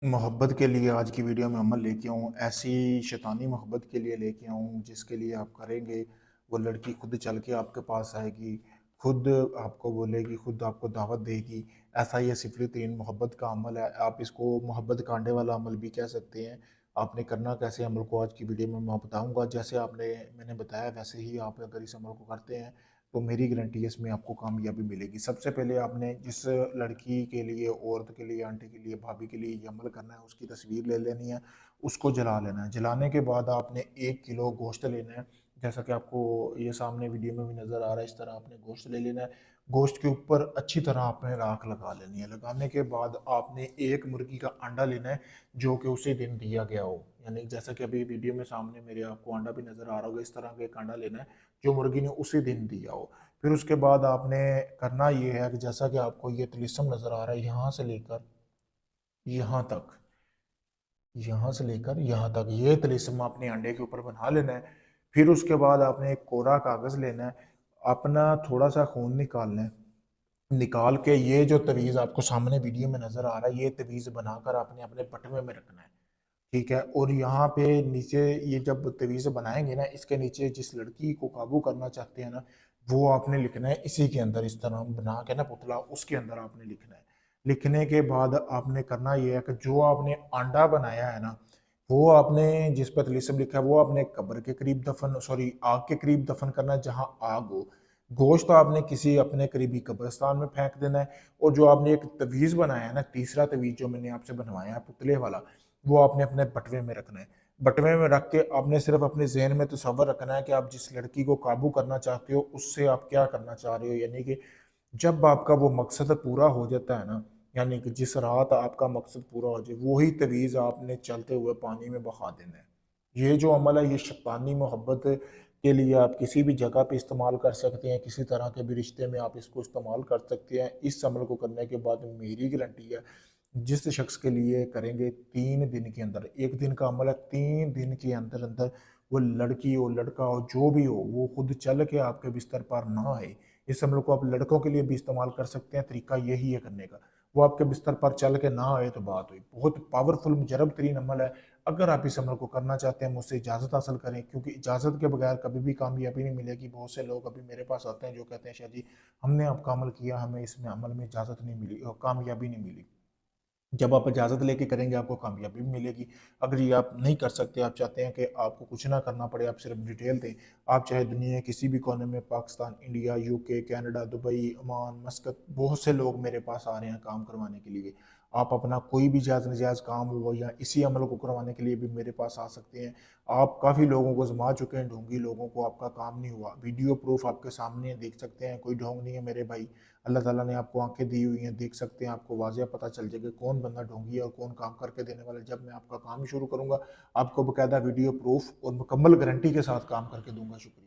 मोहब्बत के लिए आज की वीडियो में अमल लेके आऊँ, ऐसी शैतानी मोहब्बत के लिए लेके आऊँ जिसके लिए आप करेंगे, वो लड़की खुद चल के आपके पास आएगी, खुद आपको बोलेगी, खुद आपको दावत देगी। ऐसा ये सिफली-तरीन मोहब्बत का अमल है, आप इसको मोहब्बत कांडे वाला अमल भी कह सकते हैं। आपने करना कैसे अमल को आज की वीडियो में मैं बताऊँगा, जैसे मैंने बताया वैसे ही आप अगर इस अमल को करते हैं, तो मेरी गारंटी है इसमें आपको कामयाबी मिलेगी। सबसे पहले आपने जिस लड़की के लिए, औरत के लिए, आंटी के लिए, भाभी के लिए ये अमल करना है, उसकी तस्वीर ले लेनी है, उसको जला लेना है। जलाने के बाद आपने 1 किलो गोश्त लेना है, जैसा कि आपको ये सामने वीडियो में भी नज़र आ रहा है, इस तरह आपने गोश्त ले लेना है। गोश्त के ऊपर अच्छी तरह आपने राख लगा लेनी है। लगाने के बाद आपने 1 मुर्गी का अंडा लेना है, जो कि उसी दिन दिया गया हो। यानी जैसा कि अभी वीडियो में सामने मेरे आपको अंडा भी नज़र आ रहा होगा, इस तरह का एक अंडा लेना है, जो मुर्गी ने उसी दिन दिया हो। फिर उसके बाद आपने करना ये है कि जैसा कि आपको ये तिलिस्म नज़र आ रहा है, यहाँ से लेकर यहाँ तक, यहाँ से लेकर यहाँ तक ये तिलिस्म आपने अंडे के ऊपर बना लेना है। फिर उसके बाद आपने एक कोरा कागज़ लेना है, अपना थोड़ा सा खून निकालना है। निकाल के ये जो तवीज़ आपको सामने वीडियो में नज़र आ रहा है, ये तवीज़ बनाकर आपने अपने बटुए में रखना है। ठीक है, और यहाँ पे नीचे ये जब तवीज़ बनाएंगे ना, इसके नीचे जिस लड़की को काबू करना चाहते हैं ना, वो आपने लिखना है इसी के अंदर, इस तरह बना के ना पुतला, उसके अंदर आपने लिखना है। लिखने के बाद आपने करना ये है कि जो आपने अंडा बनाया है ना, वो आपने जिस पर तिलिस्म लिखा है, वो आपने कब्र के करीब दफन, सॉरी, आग के करीब दफन करना है जहाँ आग हो। गोश्त आपने किसी अपने करीबी कब्रिस्तान में फेंक देना है। और जो आपने एक तवीज़ बनाया है ना, तीसरा तवीज़ जो मैंने आपसे बनवाया है पुतले वाला, वो आपने अपने बटवे में रखना है। बटवे में रख के आपने सिर्फ अपने जहन में तसव्वुर रखना है कि आप जिस लड़की को काबू करना चाहते हो, उससे आप क्या करना चाह रहे हो। यानी कि जब आपका वो मकसद पूरा हो जाता है ना, यानी कि जिस रात आपका मकसद पूरा हो जाए, वही तवीज़ आपने चलते हुए पानी में बहा देना है। ये जो अमल है, ये शैतानी मोहब्बत के लिए आप किसी भी जगह पे इस्तेमाल कर सकते हैं, किसी तरह के भी रिश्ते में आप इसको इस्तेमाल कर सकते हैं। इस अमल को करने के बाद मेरी गारंटी है, जिस शख्स के लिए करेंगे 3 दिन के अंदर, 1 दिन का अमल है, 3 दिन के अंदर अंदर वो लड़की हो, लड़का हो, जो भी हो, वो खुद चल के आपके बिस्तर पर ना आए। इस अमल को आप लड़कों के लिए भी इस्तेमाल कर सकते हैं, तरीका यही है करने का। वो आपके बिस्तर पर चल के ना आए तो बात हुई। बहुत पावरफुल मुजरब तरीन अमल है। अगर आप इस अमल को करना चाहते हैं, मुझसे इजाज़त हासिल करें, क्योंकि इजाज़त के बगैर कभी भी कामयाबी नहीं मिलेगी। बहुत से लोग अभी मेरे पास आते हैं जो कहते हैं, शाह जी हमने आपका अमल किया, हमें इसमें अमल में इजाज़त नहीं मिली और कामयाबी नहीं मिली। जब आप इजाज़त लेके करेंगे, आपको कामयाबी भी मिलेगी। अगर ये आप नहीं कर सकते, आप चाहते हैं कि आपको कुछ ना करना पड़े, आप सिर्फ डिटेल दें, आप चाहे दुनिया के किसी भी कोने में, Pakistan, India, UK, Canada, Dubai, Oman, मस्कत, बहुत से लोग मेरे पास आ रहे हैं काम करवाने के लिए। आप अपना कोई भी जायज़ नजायज़ काम हो या इसी अमल को करवाने के लिए भी मेरे पास आ सकते हैं। आप काफ़ी लोगों को आजमा चुके हैं, ढोंगी लोगों को आपका काम नहीं हुआ। वीडियो प्रूफ आपके सामने है, देख सकते हैं, कोई ढोंग नहीं है मेरे भाई। अल्लाह ताला ने आपको आंखें दी हुई हैं, देख सकते हैं, आपको वाज़ेह पता चल जाएगा कौन बंदा ढोंगी है और कौन काम करके देने वाला है। जब मैं आपका काम शुरू करूँगा, आपको बाकायदा वीडियो प्रूफ और मुकम्मल गारंटी के साथ काम करके दूंगा। शुक्रिया।